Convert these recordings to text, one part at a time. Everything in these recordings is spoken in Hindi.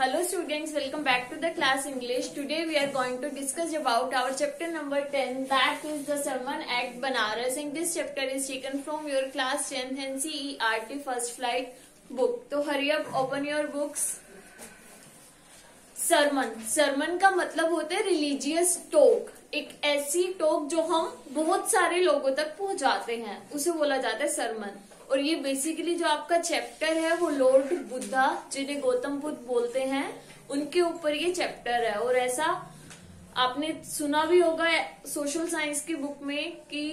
Hello students, welcome back to the class English. Today we are going to discuss about our chapter number 10, that is the Sermon at Banaras, and this chapter is taken from your class 10th NCERT First Flight book. तो hurry up, open your books. Sarman का मतलब होता है रिलीजियस टॉक, एक ऐसी टॉक जो हम बहुत सारे लोगों तक पहुंचाते हैं, उसे बोला जाता है सरमन। और ये बेसिकली जो आपका चैप्टर है वो लॉर्ड बुद्धा, जिन्हें गौतम बुद्ध बोलते हैं, उनके ऊपर ये चैप्टर है। और ऐसा आपने सुना भी होगा सोशल साइंस की बुक में कि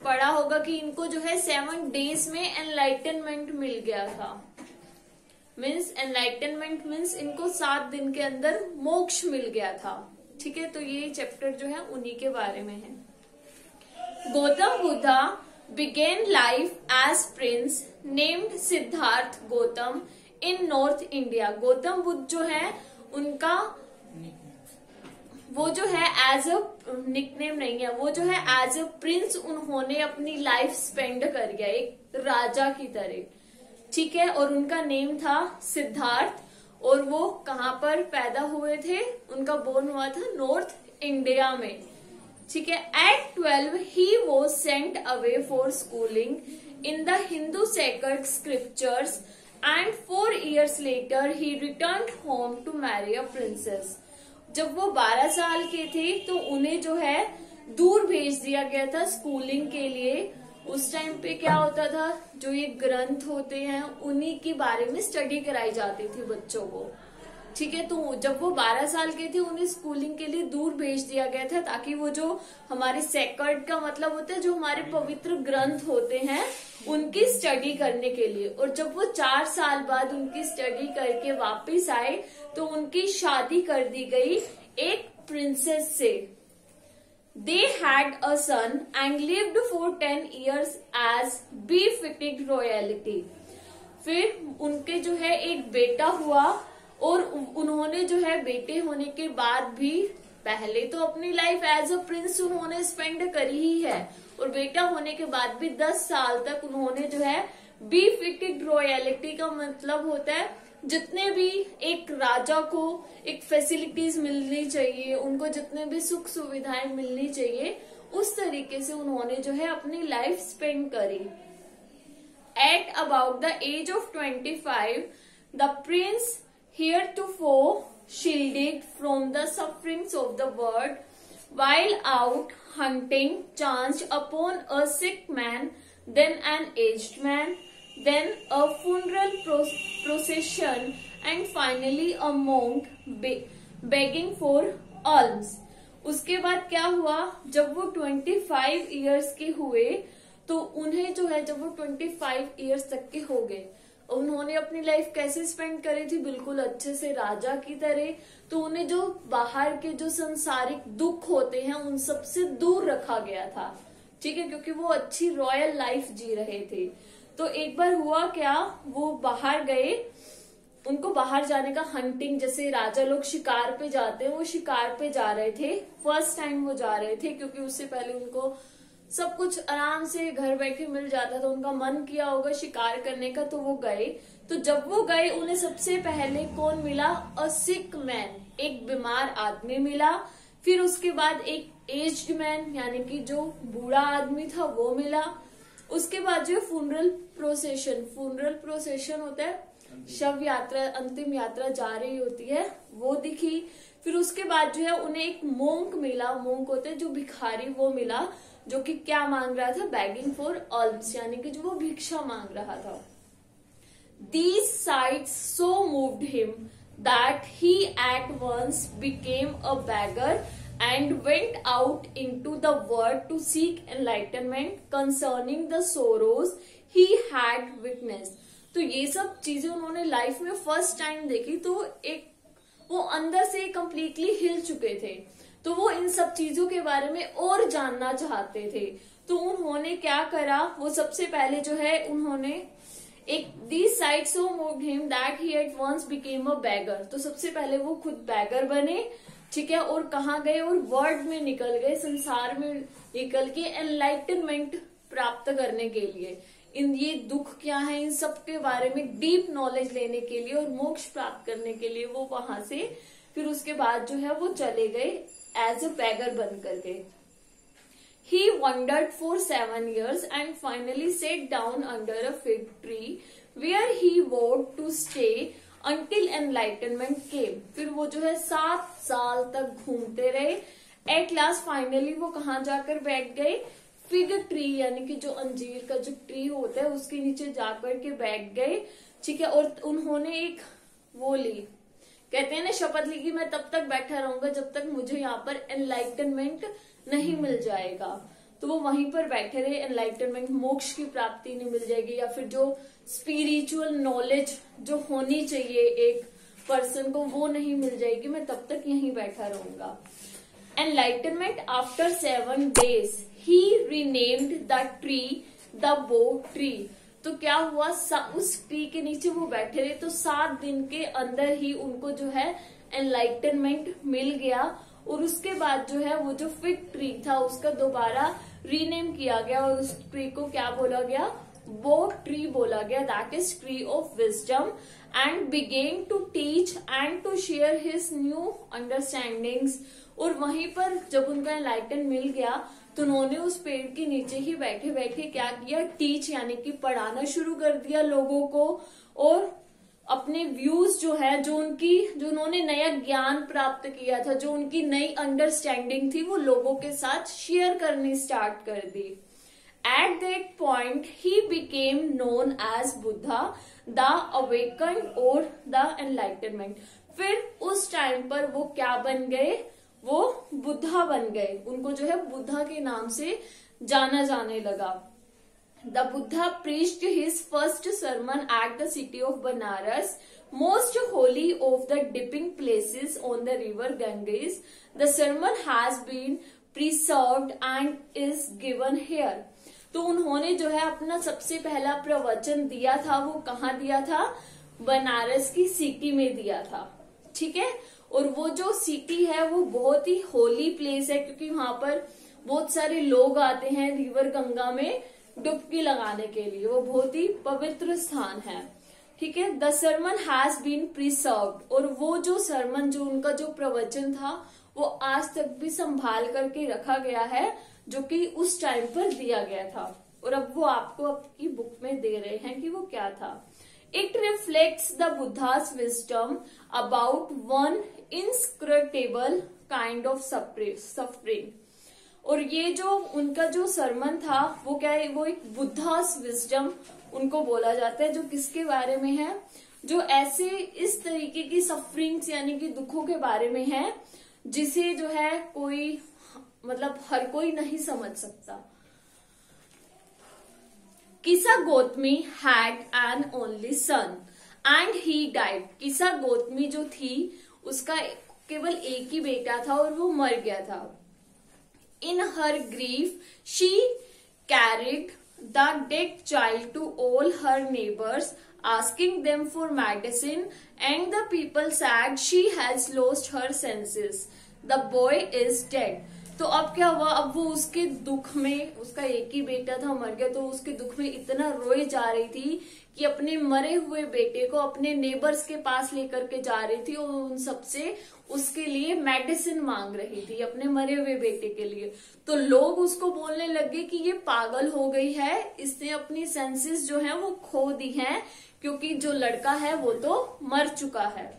पढ़ा होगा कि इनको जो है 7 days में एनलाइटनमेंट मिल गया था। मीन्स एनलाइटनमेंट मीन्स इनको 7 दिन के अंदर मोक्ष मिल गया था। ठीक है, तो ये चैप्टर जो है उन्हीं के बारे में है। Gautam Buddha began life as prince named Siddharth Gautam in North India। Gautam Buddha जो है उनका वो जो है एज अ निकनेम नहीं है, वो जो है एज अ प्रिंस उन्होंने अपनी लाइफ स्पेंड कर गया एक राजा की तरह। ठीक है, और उनका नेम था सिद्धार्थ, और वो कहाँ पर पैदा हुए थे, उनका बोर्न हुआ था नॉर्थ इंडिया में। ठीक है, at 12 he was sent away for schooling in the Hindu sacred scriptures and 4 years later he returned home to marry a princess। जब वो 12 साल के थे तो उन्हें जो है दूर भेज दिया गया था स्कूलिंग के लिए। उस टाइम पे क्या होता था, जो ये ग्रंथ होते हैं उन्हीं के बारे में स्टडी कराई जाती थी बच्चों को। ठीक है, तो जब वो 12 साल के थे उन्हें स्कूलिंग के लिए दूर भेज दिया गया था, ताकि वो जो हमारे सेक्रेड का मतलब होता है जो हमारे पवित्र ग्रंथ होते हैं उनकी स्टडी करने के लिए। और जब वो 4 साल बाद उनकी स्टडी करके वापस आए तो उनकी शादी कर दी गई एक प्रिंसेस से। They had a son and lived for 10 years as befitting royalty। फिर उनके जो है एक बेटा हुआ, और उन्होंने जो है बेटे होने के बाद भी पहले तो अपनी लाइफ एज अ प्रिंस उन्होंने स्पेंड करी ही है, और बेटा होने के बाद भी 10 साल तक उन्होंने जो है बीफिटेड रॉयलिटी का मतलब होता है जितने भी एक राजा को एक फैसिलिटीज मिलनी चाहिए, उनको जितने भी सुख सुविधाएं मिलनी चाहिए, उस तरीके से उन्होंने जो है अपनी लाइफ स्पेंड करी। At about the age of 25 the prince heretofore shielded from the sufferings of the world, while out hunting chanced upon a sick man, then an aged man, then a funeral procession, and finally a monk begging for alms। उसके बाद क्या हुआ, जब वो 25 years के हुए तो उन्हें जो है जब वो 25 years तक के हो गए, उन्होंने अपनी लाइफ कैसे स्पेंड करी थी, बिल्कुल अच्छे से राजा की तरह। तो उन्हें जो बाहर के जो संसारिक दुख होते हैं उन सबसे दूर रखा गया था। ठीक है, क्योंकि वो अच्छी रॉयल लाइफ जी रहे थे। तो एक बार हुआ क्या, वो बाहर गए, उनको बाहर जाने का हंटिंग, जैसे राजा लोग शिकार पे जाते हैं, वो शिकार पे जा रहे थे। फर्स्ट टाइम वो जा रहे थे, क्योंकि उससे पहले उनको सब कुछ आराम से घर बैठे मिल जाता, तो उनका मन किया होगा शिकार करने का, तो वो गए। तो जब वो गए उन्हें सबसे पहले कौन मिला, अ सिक मैन, एक बीमार आदमी मिला। फिर उसके बाद एक एज्ड मैन यानी कि जो बूढ़ा आदमी था वो मिला। उसके बाद जो फ्यूनरल प्रोसेशन होता है, शव यात्रा, अंतिम यात्रा जा रही होती है, वो दिखी। फिर उसके बाद जो है उन्हें एक मोंक मिला, मोंक होता है जो भिखारी, वो मिला, जो कि क्या मांग रहा था, बैगिंग फॉर ऑल्म्स, यानी कि जो वो भिक्षा मांग रहा था। These sights so moved him that he at once became a beggar and went out into the world to seek enlightenment concerning the sorrows he had witnessed। तो ये सब चीजें उन्होंने लाइफ में फर्स्ट टाइम देखी, तो एक वो अंदर से कंप्लीटली हिल चुके थे, तो वो इन सब चीजों के बारे में और जानना चाहते थे। तो उन्होंने क्या करा, वो सबसे पहले जो है उन्होंने एक these sights so moved him that he at once became a beggar। तो सबसे पहले वो खुद बैगर बने। ठीक है, और कहाँ गए, और वर्ल्ड में निकल गए, संसार में निकल के एनलाइटनमेंट प्राप्त करने के लिए। इन ये दुख क्या है, इन सब के बारे में डीप नॉलेज लेने के लिए और मोक्ष प्राप्त करने के लिए वो वहां से फिर उसके बाद जो है वो चले गए एज अ बैगर बन करके। He wandered for 7 years and finally sat down under a fig tree where he vowed to stay until enlightenment came। फिर वो जो है 7 साल तक घूमते रहे। एट लास्ट फाइनली वो कहाँ जाकर बैठ गए, फिग ट्री यानी कि जो अंजीर का जो ट्री होता है उसके नीचे जाकर के बैठ गए। ठीक है, और उन्होंने एक वो ली, कहते हैं ना शपथ ली कि मैं तब तक बैठा रहूंगा जब तक मुझे यहाँ पर एनलाइटनमेंट नहीं मिल जाएगा। तो वो वहीं पर बैठे रहे, एनलाइटनमेंट मोक्ष की प्राप्ति नहीं मिल जाएगी या फिर जो स्पिरिचुअल नॉलेज जो होनी चाहिए एक पर्सन को वो नहीं मिल जाएगी, मैं तब तक यहीं बैठा रहूंगा। Enlightenment after 7 days he renamed the tree the बो ट्री। तो क्या हुआ, उस ट्री के नीचे वो बैठे रहे तो 7 दिन के अंदर ही उनको जो है एनलाइटनमेंट मिल गया। और उसके बाद जो है वो जो फिग ट्री था उसका दोबारा रीनेम किया गया और उस ट्री को क्या बोला गया, वो ट्री बोला गया, that is tree of wisdom. And began to teach and to share his new understandings. और वहीं पर जब उनका एनलाइटन मिल गया तो उन्होंने उस पेड़ के नीचे ही बैठे बैठे क्या किया, टीच यानी कि पढ़ाना शुरू कर दिया लोगों को। और अपने व्यूज जो है, जो उन्होंने नया ज्ञान प्राप्त किया था, जो उनकी नई अंडरस्टैंडिंग थी, वो लोगों के साथ शेयर करनी स्टार्ट कर दी। At that point he became known as Buddha the awakened और द एनलाइटनमेंट। फिर उस टाइम पर वो क्या बन गए, वो बुद्धा बन गए, उनको जो है बुद्धा के नाम से जाना जाने लगा। The Buddha preached his first sermon at the city of Banaras, most holy of the dipping places on the river Ganges. The sermon has been preserved and is given here. तो उन्होंने जो है अपना सबसे पहला प्रवचन दिया था, वो कहाँ दिया था, बनारस की सिटी में दिया था। ठीक है, और वो जो सिटी है वो बहुत ही होली प्लेस है क्योंकि वहां पर बहुत सारे लोग आते हैं रिवर गंगा में डुबकी लगाने के लिए, वो बहुत ही पवित्र स्थान है। ठीक है, the sermon has been preserved. और वो जो सरमन, जो उनका जो प्रवचन था वो आज तक भी संभाल करके रखा गया है, जो कि उस टाइम पर दिया गया था। और अब वो आपको आपकी बुक में दे रहे हैं कि वो क्या था। It reflects the Buddha's wisdom about one inscrutable kind of suffering. और ये जो उनका जो सरमन था वो क्या है, वो एक बुद्धास विजडम उनको बोला जाता है, जो किसके बारे में है, जो ऐसे इस तरीके की सफरिंग्स यानी कि दुखों के बारे में है जिसे जो है कोई मतलब हर कोई नहीं समझ सकता। किसा Gautami had an only son and he died. किसा गौतमी जो थी उसका केवल एक ही बेटा था और वो मर गया था। In her grief, she carried the dead child to all her neighbors, asking them for medicine, and the people said she has lost her senses. The boy is dead. तो अब क्या हुआ, अब वो उसके दुख में, उसका एक ही बेटा था मर गया, तो उसके दुख में इतना रोई जा रही थी कि अपने मरे हुए बेटे को अपने नेबर्स के पास लेकर के जा रही थी और उन सबसे उसके लिए मेडिसिन मांग रही थी अपने मरे हुए बेटे के लिए। तो लोग उसको बोलने लगे कि ये पागल हो गई है, इसने अपनी सेंसेस जो है वो खो दी हैं क्योंकि जो लड़का है वो तो मर चुका है।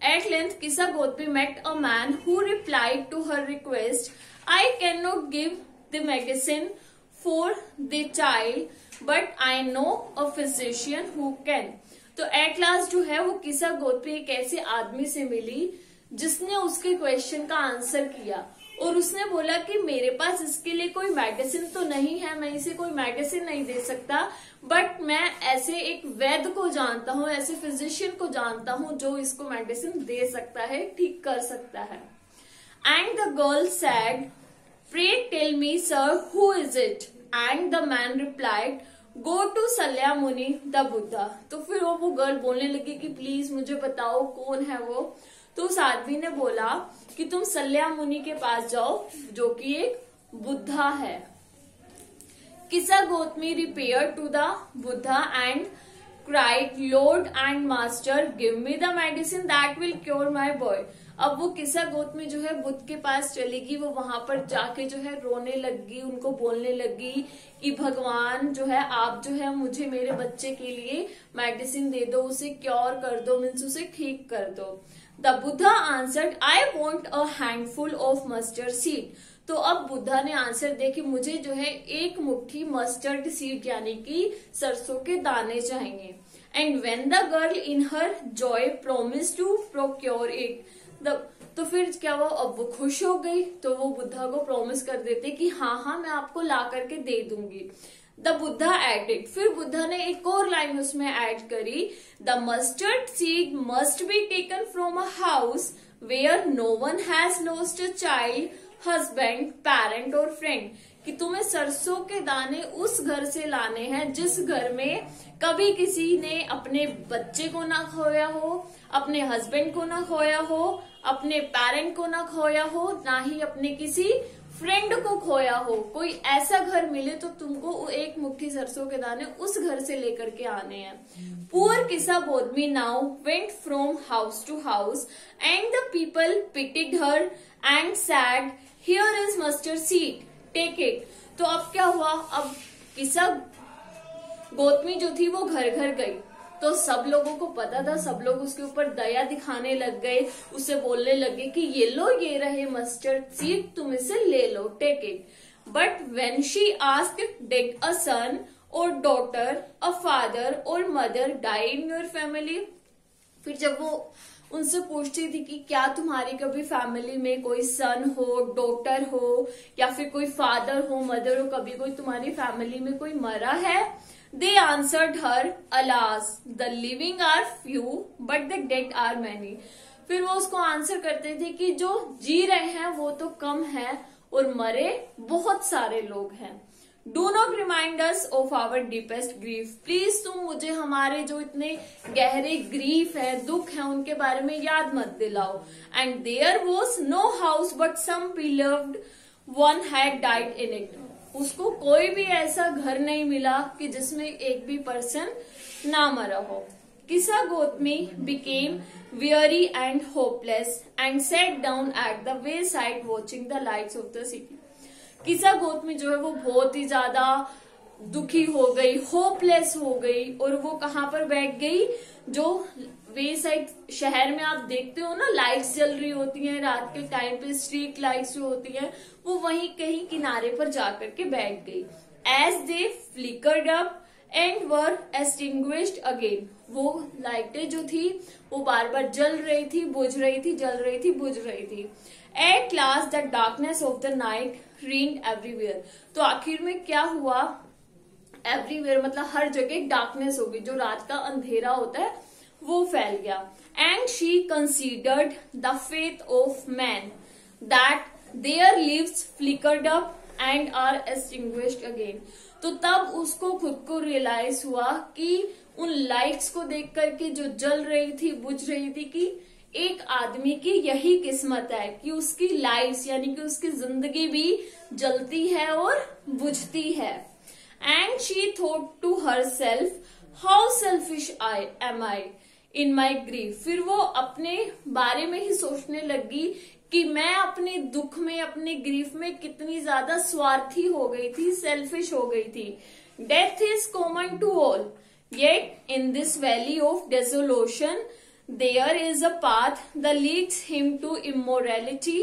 At length, Kisa Gotmi met a man who replied to her request, I cannot give the medicine for the child, but I know a physician who can. तो एट लास्ट जो है वो किसा गोत्री एक ऐसे आदमी से मिली जिसने उसके क्वेश्चन का आंसर किया और उसने बोला कि मेरे पास इसके लिए कोई मेडिसिन तो नहीं है, मैं इसे कोई मेडिसिन नहीं दे सकता, बट मैं ऐसे एक वैद्य को जानता हूँ, ऐसे फिजिशियन को जानता हूँ जो इसको मेडिसिन दे सकता है, ठीक कर सकता है। And the girl said, pray tell me sir who is it? And the man replied, go to Shakya Muni the Buddha. तो फिर वो गर्ल बोलने लगी कि प्लीज मुझे बताओ कौन है वो। तो उस आदमी ने बोला कि तुम सल्या मुनि के पास जाओ जो कि एक बुद्धा है। Kisa Gotami repair to the Buddha and cried, lord and master give me the medicine that will cure my boy. अब वो किसा गोतमी जो है बुद्ध के पास चलेगी, वो वहां पर जाके जो है रोने लगी, उनको बोलने लगी कि भगवान जो है आप जो है मुझे मेरे बच्चे के लिए मेडिसिन दे दो, उसे क्योर कर दो, मीन्स उसे ठीक कर दो। The Buddha answered I want a handful of mustard seed. तो अब बुद्धा ने आंसर दिया कि मुझे जो है एक मुट्ठी मस्टर्ड सीड यानी कि सरसों के दाने चाहिए। And when the girl in her joy promise to procure it, तो फिर क्या हुआ, अब वो खुश हो गई, तो वो बुद्धा को प्रॉमिस कर देते कि हाँ मैं आपको ला करके दे दूंगी। द बुद्धा एडेड, फिर बुद्धा ने एक और लाइन उसमें ऐड करी, the mustard seed must be taken from a house where no one has lost a child, husband, parent और फ्रेंड, कि तुम्हें सरसों के दाने उस घर से लाने हैं जिस घर में कभी किसी ने अपने बच्चे को ना खोया हो, अपने हस्बैंड को ना खोया हो, अपने पेरेंट को ना खोया हो, ना ही अपने किसी फ्रेंड को खोया हो। कोई ऐसा घर मिले तो तुमको एक मुट्ठी सरसों के दाने उस घर से लेकर के आने हैं। Poor Kisa Gotami now went from house to house and the people pitied her and said, here is mustard seed, take it. तो अब क्या हुआ, अब किसा गोतमी जो थी वो घर घर गई, तो सब लोगों को पता था, सब लोग उसके ऊपर दया दिखाने लग गए, उसे बोलने लगे कि ये लो, ये रहे मस्टर्ड सीड, तुम इसे ले लो, take it. But when she asked did a son or daughter, a father or mother die in your family, फिर जब वो उनसे पूछती थी कि क्या तुम्हारी कभी फैमिली में कोई सन हो, डॉटर हो, या फिर कोई फादर हो, मदर हो, कभी कोई तुम्हारी फैमिली में कोई मरा है, they answered her, alas the living are few but the dead are many. फिर वो उसको आंसर करते थे कि जो जी रहे हैं वो तो कम है और मरे बहुत सारे लोग हैं। Do not remind us of our deepest grief, please तुम मुझे हमारे जो इतने गहरे ग्रीफ है, दुख है, उनके बारे में याद मत दिलाओ। And there was no house but some beloved one had died in it, उसको कोई भी ऐसा घर नहीं मिला कि जिसमें एक भी पर्सन ना मरा हो। किसा Gotami became weary and hopeless and sat down at the wayside watching the lights of the city। किसा गोतमी जो है वो बहुत ही ज्यादा दुखी हो गई, होपलेस हो गई, और वो कहाँ पर बैठ गई, जो वे साइड शहर में आप देखते हो ना, लाइट्स जल रही होती हैं रात के टाइम पे, स्ट्रीट लाइट्स जो होती हैं, वो वहीं कहीं किनारे पर जाकर के बैठ गई। As they flickered up and were extinguished again, वो लाइटें जो थी वो बार बार जल रही थी, बुझ रही थी, जल रही थी, बुझ रही थी। At last the darkness of the night reigned everywhere, तो आखिर में क्या हुआ, एवरीवेयर मतलब हर जगह डार्कनेस हो गई, जो रात का अंधेरा होता है वो फैल गया। And she considered the faith of man that their lives flickered up and are extinguished again, तो तब उसको खुद को रियलाइज हुआ कि उन लाइट्स को देख करके जो जल रही थी, बुझ रही थी, कि एक आदमी की यही किस्मत है कि उसकी लाइट्स यानी कि उसकी जिंदगी भी जलती है और बुझती है। And she thought to herself, how selfish I am I in my grief, फिर वो अपने बारे में ही सोचने लगी कि मैं अपने दुख में, अपने ग्रीफ में कितनी ज्यादा स्वार्थी हो गई थी, सेल्फिश हो गई थी। Death is common to all, yet in this valley of desolation there is a path that leads him to immortality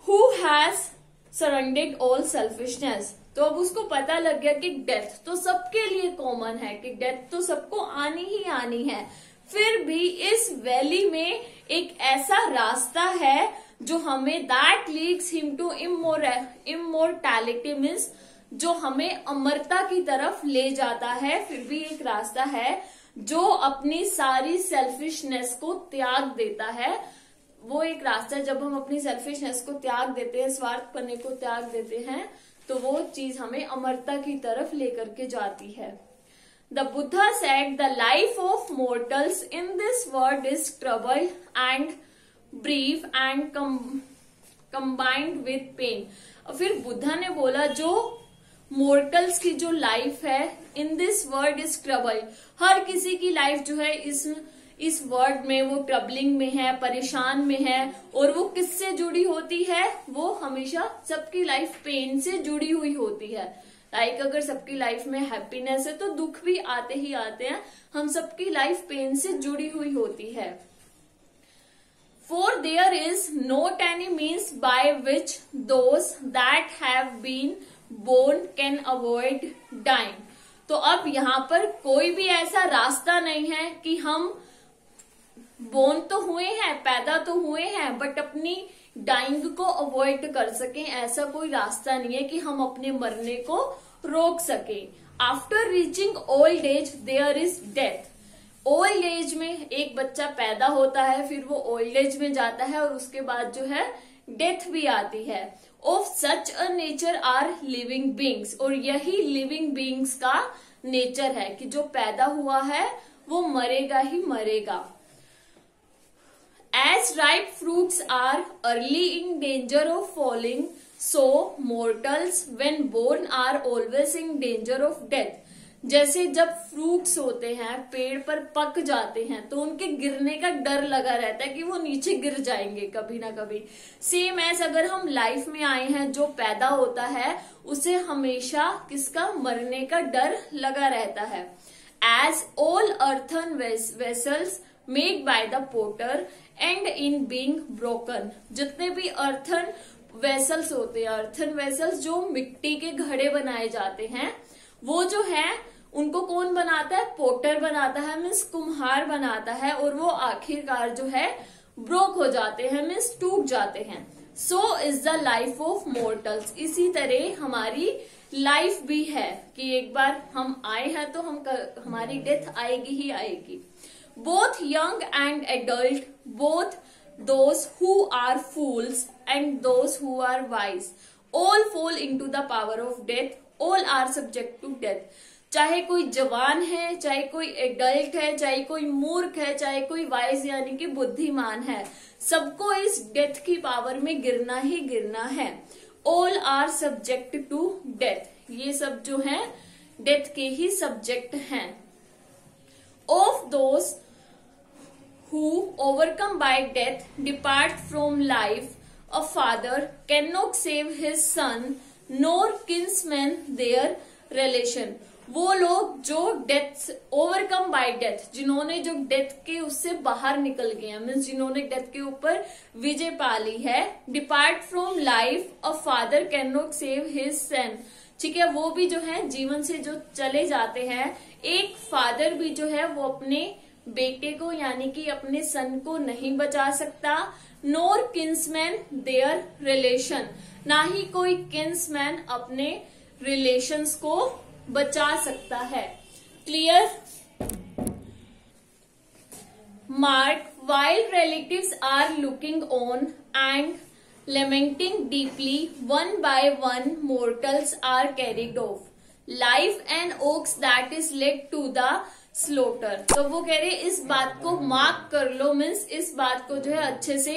who has surrendered all selfishness। तो अब उसको पता लग गया कि डेथ तो सबके लिए कॉमन है, कि डेथ तो सबको आनी ही आनी है, फिर भी इस वैली में एक ऐसा रास्ता है जो हमें that leads him to immortality means जो हमें अमरता की तरफ ले जाता है। फिर भी एक रास्ता है जो अपनी सारी सेल्फिशनेस को त्याग देता है, वो एक रास्ता है जब हम अपनी सेल्फिशनेस को त्याग देते हैं, स्वार्थपने को त्याग देते हैं, तो वो चीज हमें अमरता की तरफ लेकर के जाती है। The Buddha said the life of mortals in this world is trouble and brief and combined with pain. और फिर बुद्धा ने बोला जो मोर्टल्स की जो लाइफ है in this world is trouble. हर किसी की लाइफ जो है इस वर्ल्ड में वो ट्रबलिंग में है, परेशान में है। और वो किससे जुड़ी होती है? वो हमेशा सबकी लाइफ पेन से जुड़ी हुई होती है। लाइक अगर सबकी लाइफ में हैप्पीनेस है तो दुख भी आते ही आते हैं। हम सबकी लाइफ पेन से जुड़ी हुई होती है। For there is not any means by which those that have been born can avoid dying। तो अब यहाँ पर कोई भी ऐसा रास्ता नहीं है कि हम बोर्न तो हुए हैं, पैदा तो हुए हैं, बट अपनी डाइंग को अवॉइड कर सकें। ऐसा कोई रास्ता नहीं है कि हम अपने मरने को रोक सकें। After reaching old age there is death. Old age में एक बच्चा पैदा होता है, फिर वो ओल्ड एज में जाता है और उसके बाद जो है डेथ भी आती है। Of such a nature are living beings. और यही लिविंग बींग्स का नेचर है कि जो पैदा हुआ है वो मरेगा ही मरेगा। As ripe fruits are early in danger of falling, so mortals when born are always in danger of death। जैसे जब फ्रूट्स होते हैं पेड़ पर पक जाते हैं तो उनके गिरने का डर लगा रहता है कि वो नीचे गिर जाएंगे कभी ना कभी। सेम एज अगर हम लाइफ में आए हैं, जो पैदा होता है उसे हमेशा किसका? मरने का डर लगा रहता है। As all earthen vessels made by the potter and in being broken। जितने भी अर्थन वेसल्स होते हैं, अर्थन वेसल्स जो मिट्टी के घड़े बनाए जाते हैं, वो जो है उनको कौन बनाता है? पोटर बनाता है, मीन्स कुम्हार बनाता है। और वो आखिरकार जो है ब्रोक हो जाते हैं, मीन्स टूट जाते हैं। So is the life of mortals. इसी तरह हमारी लाइफ भी है कि एक बार हम आए हैं तो हमारी डेथ आएगी ही आएगी। Both young and adult, both those who are fools and those who are wise, all fall into the power of death, all are subject to death। चाहे कोई जवान है, चाहे कोई एडल्ट है, चाहे कोई मूर्ख है, चाहे कोई वाइज यानी कि बुद्धिमान है, सबको इस डेथ की पावर में गिरना ही गिरना है। All are subject to death। ये सब जो है डेथ के ही सब्जेक्ट हैं। Of those who overcome by death depart from life, a father cannot save his son nor kinsman their relation। वो लोग जो डेथ ओवरकम बाय डेथ, जिन्होंने जो डेथ के उससे बाहर निकल गए, मीन्स जिन्होंने डेथ के ऊपर विजय पा ली है। Depart from life, a father can not save his son. ठीक है, वो भी जो है जीवन से जो चले जाते हैं, एक फादर भी जो है वो अपने बेटे को यानी कि अपने सन को नहीं बचा सकता। नोर किन्समैन देयर रिलेशन, ना ही कोई किन्समैन अपने रिलेशंस को बचा सकता है। Clear? Mark, while relatives are looking on and lamenting deeply, one by one mortals are carried off, life an ox that is led to the slaughter। तो वो कह रहे इस बात को मार्क कर लो, मीन्स इस बात को जो है अच्छे से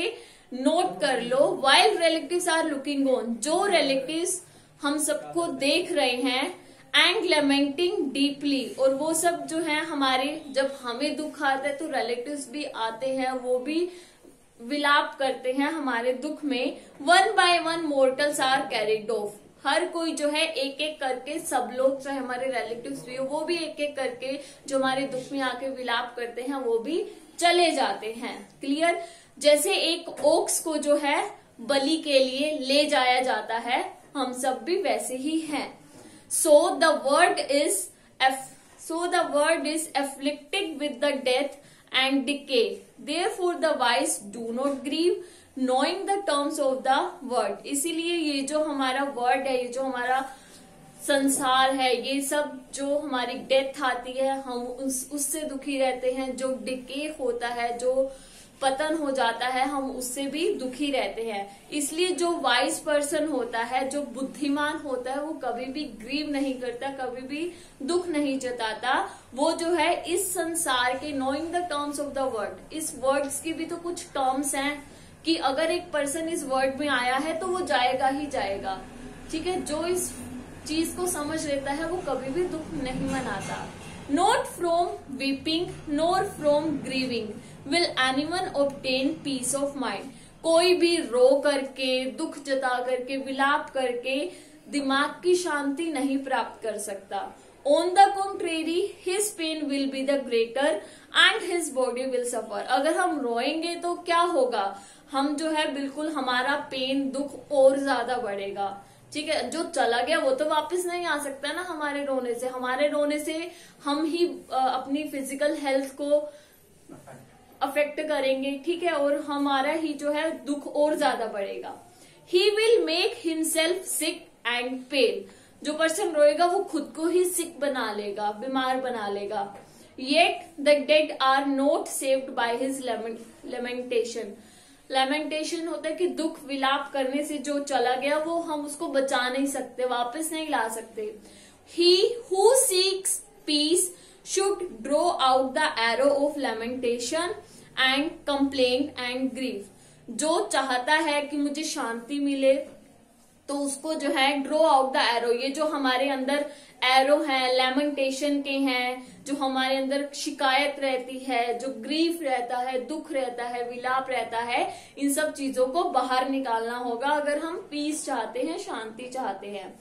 नोट कर लो। while relatives are looking on, जो रिलेटिव्स हम सबको देख रहे हैं, एंड लेमेंटिंग डीपली, और वो सब जो है हमारे, जब हमें दुख आता है तो रिलेटिव्स भी आते हैं, वो भी विलाप करते हैं हमारे दुख में। One by one mortals are carried off, हर कोई जो है एक एक करके, सब लोग चाहे हमारे रिलेटिव्स भी हो, वो भी एक एक करके जो हमारे दुख में आके विलाप करते हैं वो भी चले जाते हैं। क्लियर? जैसे एक ओक्स को जो है बलि के लिए ले जाया जाता है, हम सब भी वैसे ही हैं। So the word is afflicted with the death and decay. Therefore the wise do not grieve, knowing the terms of the word। इसीलिए ये जो हमारा वर्ड है, ये जो हमारा संसार है, ये सब जो हमारी डेथ आती है हम उससे दुखी रहते हैं। जो डिके होता है, जो पतन हो जाता है, हम उससे भी दुखी रहते हैं। इसलिए जो वाइज पर्सन होता है, जो बुद्धिमान होता है, वो कभी भी ग्रीव नहीं करता, कभी भी दुख नहीं जताता। वो जो है इस संसार के knowing the terms of the word, इस वर्ड्स की भी तो कुछ टर्म्स हैं कि अगर एक पर्सन इस वर्ड में आया है तो वो जाएगा ही जाएगा। ठीक है, जो इस चीज को समझ लेता है वो कभी भी दुख नहीं मनाता। Not from weeping nor from grieving will anyone obtain peace of mind. कोई भी रो करके, दुख जता करके, विलाप करके दिमाग की शांति नहीं प्राप्त कर सकता। On the contrary his pain will be the greater and his body will suffer. अगर हम रोएंगे तो क्या होगा, हम जो है बिल्कुल हमारा पेन, दुख और ज्यादा बढ़ेगा। ठीक है, जो चला गया वो तो वापस नहीं आ सकता ना हमारे रोने से। हमारे रोने से हम ही अपनी फिजिकल हेल्थ को अफेक्ट करेंगे। ठीक है, और हमारा ही जो है दुख और ज्यादा बढ़ेगा। He will make himself sick and pale. जो पर्सन रोएगा वो खुद को ही सिक बना लेगा, बीमार बना लेगा। Yet the dead are not saved by his lamentation. Lamentation होता है कि दुख विलाप करने से जो चला गया वो हम उसको बचा नहीं सकते, वापस नहीं ला सकते। He who seeks peace should draw out the arrow of lamentation and complain and grief. जो चाहता है कि मुझे शांति मिले तो उसको जो है ड्रॉ आउट द एरो, ये जो हमारे अंदर एरो है लेमेंटेशन के हैं, जो हमारे अंदर शिकायत रहती है, जो ग्रीफ रहता है, दुख रहता है, विलाप रहता है, इन सब चीजों को बाहर निकालना होगा अगर हम पीस चाहते हैं, शांति चाहते हैं।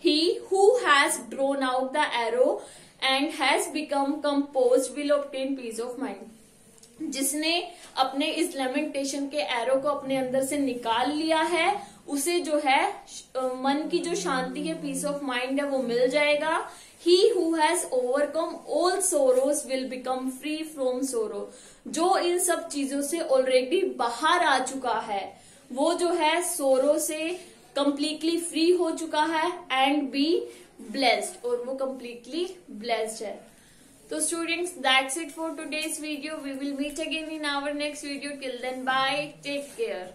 He who has drawn out the arrow and has become composed will obtain peace of mind. जिसने अपने इस लेमेंटेशन के एरो को अपने अंदर से निकाल लिया है उसे जो है मन की जो शांति है, पीस ऑफ माइंड है, वो मिल जाएगा। ही who has overcome all sorrows will become free from sorrow. जो इन सब चीजों से ऑलरेडी बाहर आ चुका है वो जो है सोरो से कंप्लीटली फ्री हो चुका है एंड बी ब्लेस्ड, और वो कंप्लीटली ब्लेस्ड है। So students, that's it for today's video. We will meet again in our next video. Till then, bye. Take care.